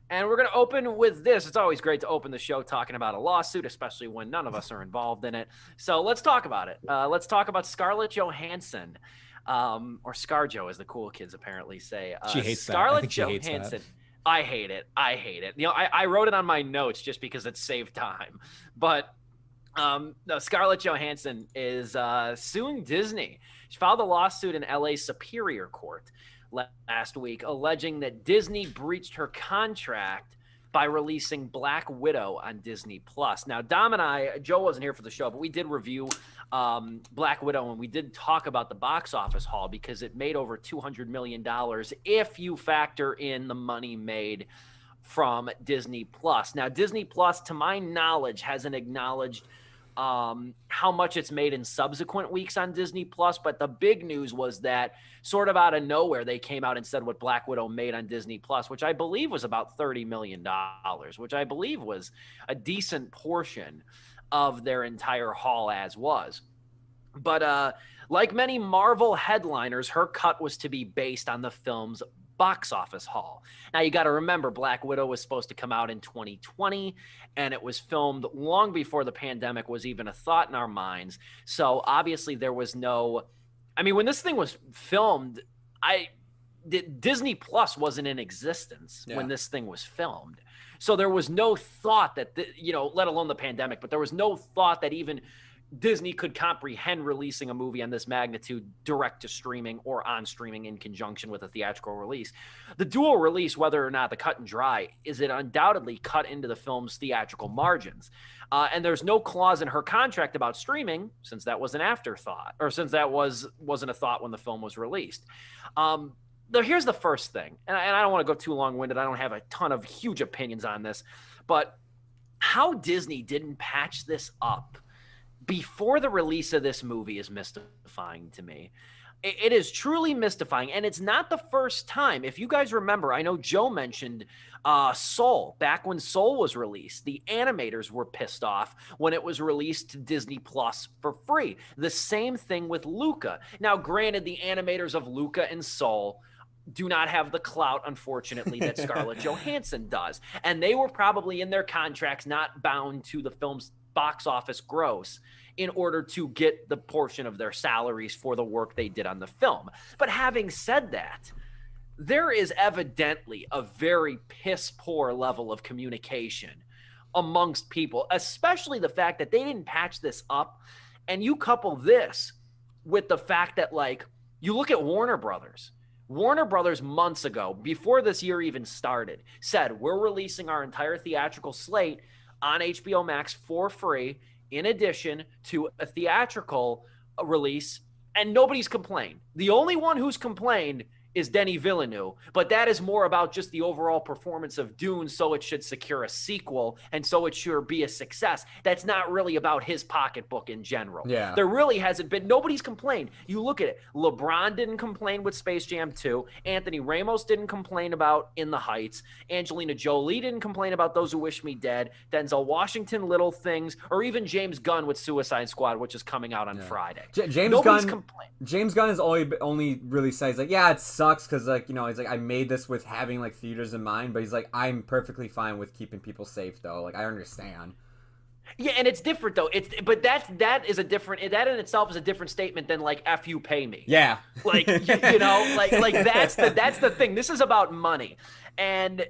And we're going to open with this. It's always great to open the show talking about a lawsuit, especially when none of us are involved in it. So let's talk about it. Let's talk about Scarlett Johansson, or ScarJo, as the cool kids apparently say. She hates Scarlett that. I think she hates Johansson. that. I hate it. I wrote it on my notes just because it saved time. But no, Scarlett Johansson is suing Disney. She filed a lawsuit in LA's Superior Court last week, alleging that Disney breached her contract by releasing Black Widow on Disney Plus. Now, Dom and I, Joe wasn't here for the show, but we did review Black Widow, and we did talk about the box office haul because it made over $200 million if you factor in the money made from Disney Plus. Now, Disney Plus, to my knowledge, hasn't acknowledged how much it's made in subsequent weeks on Disney Plus, but the big news was that sort of out of nowhere, they came out and said what Black Widow made on Disney Plus, which I believe was about $30 million, which I believe was a decent portion of their entire haul as was. But like many Marvel headliners, her cut was to be based on the film's box office haul. Now, you got to remember, Black Widow was supposed to come out in 2020, and it was filmed long before the pandemic was even a thought in our minds. So obviously there was no, I mean, when this thing was filmed, Disney Plus wasn't in existence when this thing was filmed. So there was no thought that, let alone the pandemic, but there was no thought that even Disney could comprehend releasing a movie on this magnitude direct to streaming or on streaming in conjunction with a theatrical release. The dual release, whether or not the cut and dry, is it undoubtedly cut into the film's theatrical margins. And there's no clause in her contract about streaming, since that was an afterthought, or since that wasn't a thought when the film was released. Here's the first thing, and I don't want to go too long-winded. I don't have a ton of huge opinions on this, but how Disney didn't patch this up before the release of this movie is mystifying to me. It is truly mystifying, and it's not the first time. If you guys remember, I know Joe mentioned Soul. Back when Soul was released, the animators were pissed off when it was released to Disney Plus for free. The same thing with Luca. Now, granted, the animators of Luca and Soul do not have the clout, unfortunately, that Scarlett Johansson does. And they were probably in their contracts not bound to the film's box office gross in order to get the portion of their salaries for the work they did on the film. But having said that, there is evidently a very piss poor level of communication amongst people, especially the fact that they didn't patch this up. And you couple this with the fact that, like, you look at Warner Brothers. Warner Brothers months ago, before this year even started, said, we're releasing our entire theatrical slate on HBO Max for free, in addition to a theatrical release, and nobody's complained. The only one who's complained is Denis Villeneuve, but that is more about just the overall performance of Dune, so it should secure a sequel, and so it should be a success. That's not really about his pocketbook in general. Yeah. There really hasn't been. Nobody's complained. You look at it. LeBron didn't complain with Space Jam 2. Anthony Ramos didn't complain about In the Heights. Angelina Jolie didn't complain about Those Who Wish Me Dead. Denzel Washington, Little Things, or even James Gunn with Suicide Squad, which is coming out on Friday. Nobody's complained. James Gunn has only really says, like, yeah, it sucks because, like, he's like, I made this with having, like, theaters in mind, but he's like, I'm perfectly fine with keeping people safe, though. Like, I understand. Yeah, and it's different though. That in itself is a different statement than, like, F you pay me. Yeah. Like, that's the thing. This is about money. And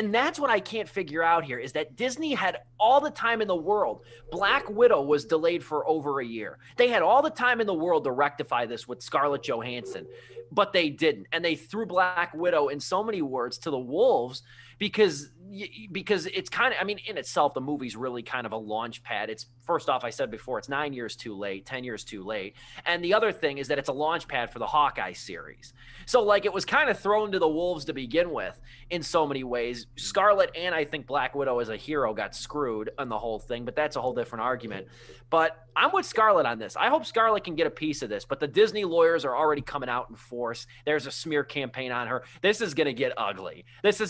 that's what I can't figure out here is that Disney had all the time in the world. Black Widow was delayed for over a year. They had all the time in the world to rectify this with Scarlett Johansson, but they didn't. And they threw Black Widow, in so many words, to the wolves because it's kind of, I mean, in itself, the movie's really kind of a launch pad. It's, first off, I said before, it's 9 years too late, 10 years too late. And the other thing is that it's a launch pad for the Hawkeye series. So, like, it was kind of thrown to the wolves to begin with in so many ways. Scarlett and I think Black Widow as a hero got screwed on the whole thing, but that's a whole different argument. But I'm with Scarlett on this. I hope Scarlett can get a piece of this, but the Disney lawyers are already coming out in force. There's a smear campaign on her. This is going to get ugly. This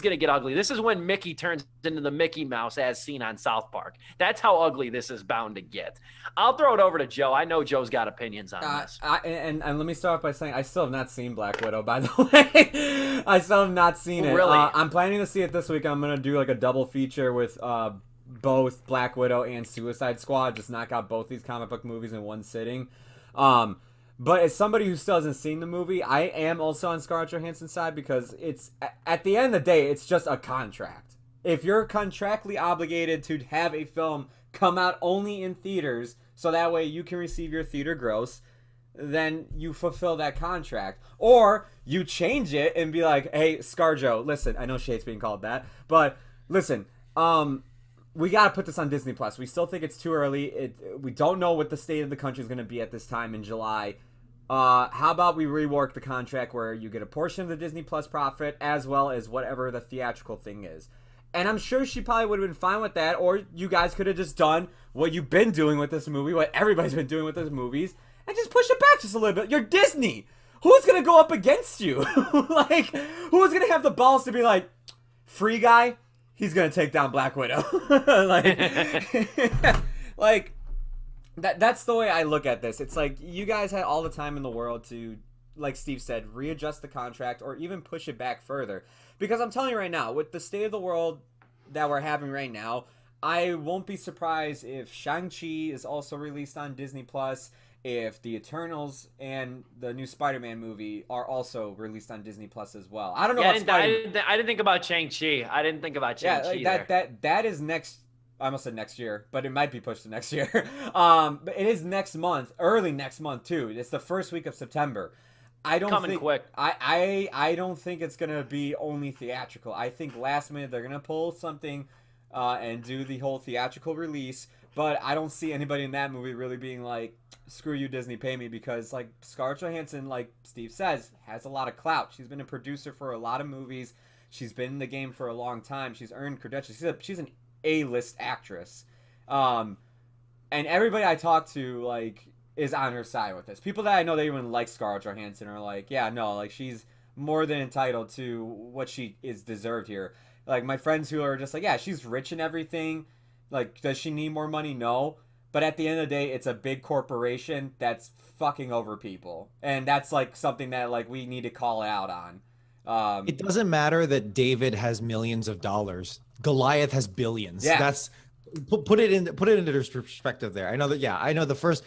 is when Mickey Mickey turns into the Mickey Mouse as seen on South Park. That's how ugly this is bound to get. I'll throw it over to Joe. I know Joe's got opinions on this. And let me start off by saying I still have not seen Black Widow, by the way. I still have not seen it. Really? I'm planning to see it this week. I'm going to do like a double feature with both Black Widow and Suicide Squad. Just knock out both these comic book movies in one sitting. But as somebody who still hasn't seen the movie, I am also on Scarlett Johansson's side because it's, at the end of the day, it's just a contract. If you're contractually obligated to have a film come out only in theaters so that way you can receive your theater gross, then you fulfill that contract. Or you change it and be like, hey, ScarJo, listen, I know she hates being called that, but listen, we got to put this on Disney Plus. We still think it's too early. We don't know what the state of the country is going to be at this time in July. How about we rework the contract where you get a portion of the Disney Plus profit as well as whatever the theatrical thing is? And I'm sure she probably would have been fine with that, or you guys could have just done what you've been doing with this movie, what everybody's been doing with those movies, and just push it back just a little bit. You're Disney. Who's going to go up against you? Like, who's going to have the balls to be like, Free Guy, he's going to take down Black Widow? like that's the way I look at this. It's like you guys had all the time in the world to, like Steve said, readjust the contract or even push it back further. Because I'm telling you right now, with the state of the world that we're having right now, I won't be surprised if Shang-Chi is also released on Disney Plus, if the Eternals and the new Spider-Man movie are also released on Disney Plus as well. I don't know. Yeah, I didn't think about Shang-Chi. I didn't think about Shang-Chi. Yeah, that is next. I almost said next year, but it might be pushed to next year. But it is next month, early next month too. It's the first week of September. I don't Coming think quick. I don't think it's gonna be only theatrical. I think last minute they're gonna pull something and do the whole theatrical release. But I don't see anybody in that movie really being like, screw you, Disney, pay me, because like Scarlett Johansson, like Steve says, has a lot of clout. She's been a producer for a lot of movies. She's been in the game for a long time. She's earned credentials. She's an A-list actress. And everybody I talk to, like, is on her side with this. People that I know that even like Scarlett Johansson are like, yeah, no, like, she's more than entitled to what she is deserved here. Like, my friends who are just like, yeah, she's rich and everything. Like, does she need more money? No. But at the end of the day, it's a big corporation that's fucking over people. And that's, like, something that, like, we need to call out on. It doesn't matter that David has millions of dollars. Goliath has billions. Yeah. That's put it into perspective there. I know that. Yeah, I know the first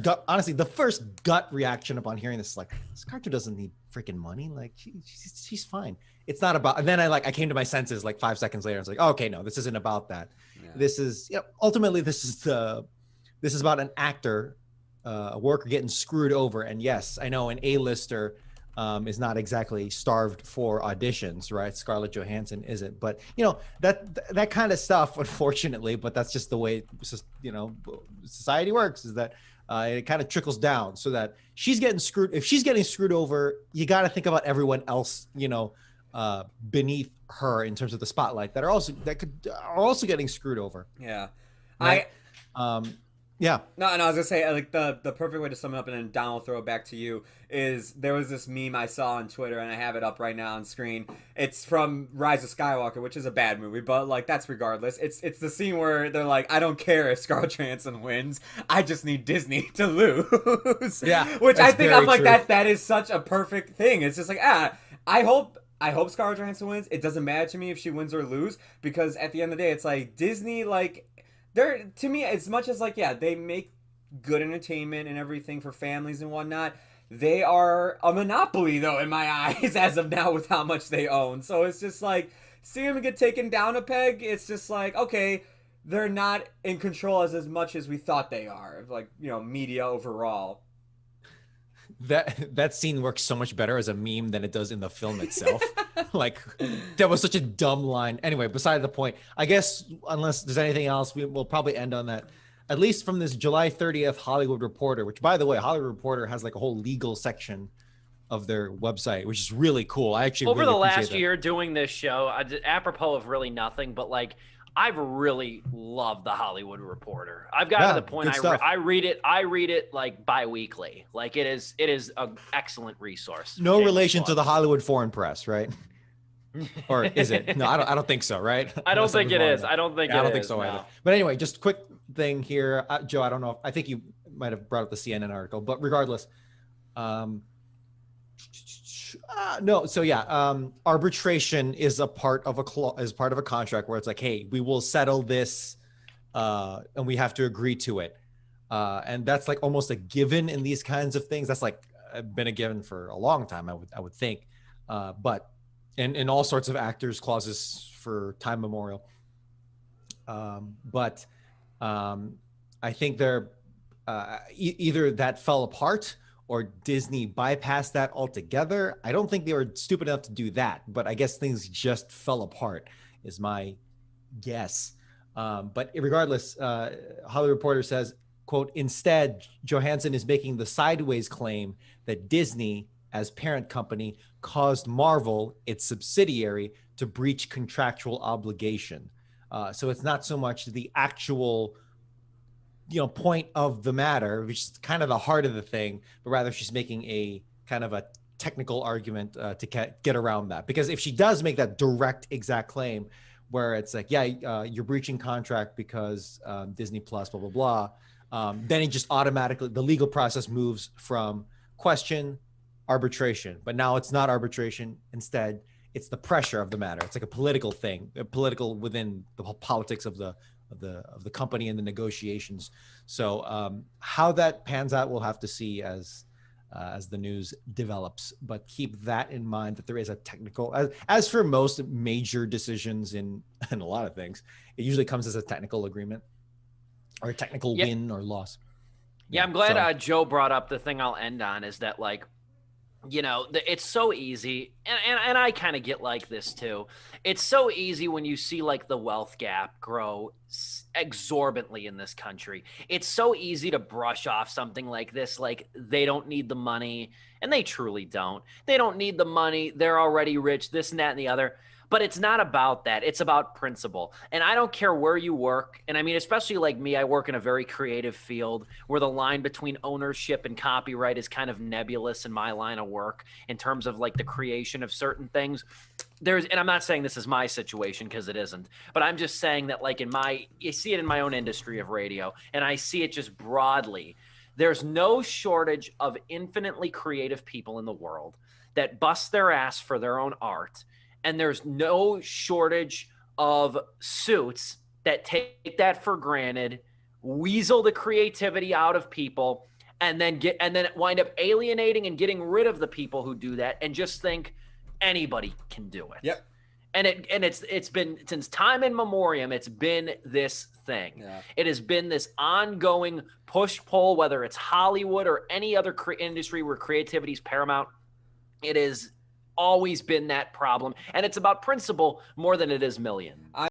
gut. Honestly, the first gut reaction upon hearing this is like, Scarlett doesn't need freaking money. Like she's fine. It's not about. And then I came to my senses like 5 seconds later. It's like, oh, okay, no, this isn't about that. Yeah. This is ultimately this is about an actor, a worker getting screwed over. And yes, I know an A-lister is not exactly starved for auditions, right? Scarlett Johansson isn't, but that kind of stuff, unfortunately, but that's just the way society works, is that it kind of trickles down, so that she's getting screwed. If she's getting screwed over, you got to think about everyone else, beneath her in terms of the spotlight that are also getting screwed over. Yeah, right? Yeah. No, I was gonna say, like, the perfect way to sum it up, and then Don will throw it back to you, is there was this meme I saw on Twitter, and I have it up right now on screen. It's from Rise of Skywalker, which is a bad movie, but like that's regardless. It's the scene where they're like, I don't care if Scarlett Johansson wins, I just need Disney to lose. Yeah. Which I think I'm like true. that is such a perfect thing. It's just like, I hope Scarlett Johansson wins. It doesn't matter to me if she wins or lose, because at the end of the day, it's like Disney, like, they're, to me, as much as like, yeah, they make good entertainment and everything for families and whatnot, they are a monopoly though in my eyes as of now with how much they own. So it's just like, seeing them get taken down a peg, it's just like, okay, they're not in control as much as we thought they are, like, media overall. That scene works so much better as a meme than it does in the film itself. Like, that was such a dumb line. Anyway, beside the point, I guess, unless there's anything else, we'll probably end on that. At least from this July 30th Hollywood Reporter, which, by the way, Hollywood Reporter has like a whole legal section of their website, which is really cool. I actually over really the appreciate last that. year doing this show, apropos of really nothing, but like, I've really loved the Hollywood Reporter. I've got to the point I read it like bi-weekly. Like, it is an excellent resource. No relation to the Hollywood Foreign Press, right? Or is it? No, I don't think so, right? I don't think it is. I don't think so either. But anyway, just quick thing here, Joe. I don't know. I think you might have brought up the CNN article, but regardless, no. So yeah, arbitration is a part of a contract where it's like, hey, we will settle this, and we have to agree to it, and that's like almost a given in these kinds of things. That's like been a given for a long time, I would think, but in all sorts of actors clauses for time memorial. But I think they're either that fell apart or Disney bypassed that altogether. I don't think they were stupid enough to do that, but I guess things just fell apart is my guess. But regardless, Hollywood Reporter says, quote, instead, Johansson is making the sideways claim that Disney, as parent company, caused Marvel, its subsidiary, to breach contractual obligation. So it's not so much the actual, point of the matter, which is kind of the heart of the thing, but rather she's making a kind of a technical argument to get around that. Because if she does make that direct, exact claim, where it's like, you're breaching contract because Disney Plus, blah, blah, blah, then it just automatically, the legal process moves from question, arbitration. But now it's not arbitration. Instead, it's the pressure of the matter. It's like a political thing, political within the politics of the company and the negotiations. So how that pans out, we'll have to see as the news develops. But keep that in mind, that there is a technical, as for most major decisions in a lot of things, it usually comes as a technical agreement or a technical win or loss. Yeah, I'm glad Joe brought up the thing I'll end on is that, like, it's so easy, and I kind of get like this too. It's so easy when you see like the wealth gap grow exorbitantly in this country. It's so easy to brush off something like this, like they don't need the money, and they truly don't. They don't need the money. They're already rich, this and that and the other. But it's not about that. It's about principle. And I don't care where you work. And I mean, especially like me, I work in a very creative field where the line between ownership and copyright is kind of nebulous in my line of work in terms of like the creation of certain things. And I'm not saying this is my situation because it isn't, but I'm just saying that like you see it in my own industry of radio, and I see it just broadly. There's no shortage of infinitely creative people in the world that bust their ass for their own art. And there's no shortage of suits that take that for granted, weasel the creativity out of people, and then wind up alienating and getting rid of the people who do that, and just think anybody can do it. Yep. And it's been since time immemorial. It's been this thing. Yeah. It has been this ongoing push-pull, whether it's Hollywood or any other industry where creativity is paramount. It is always been that problem, and it's about principle more than it is million.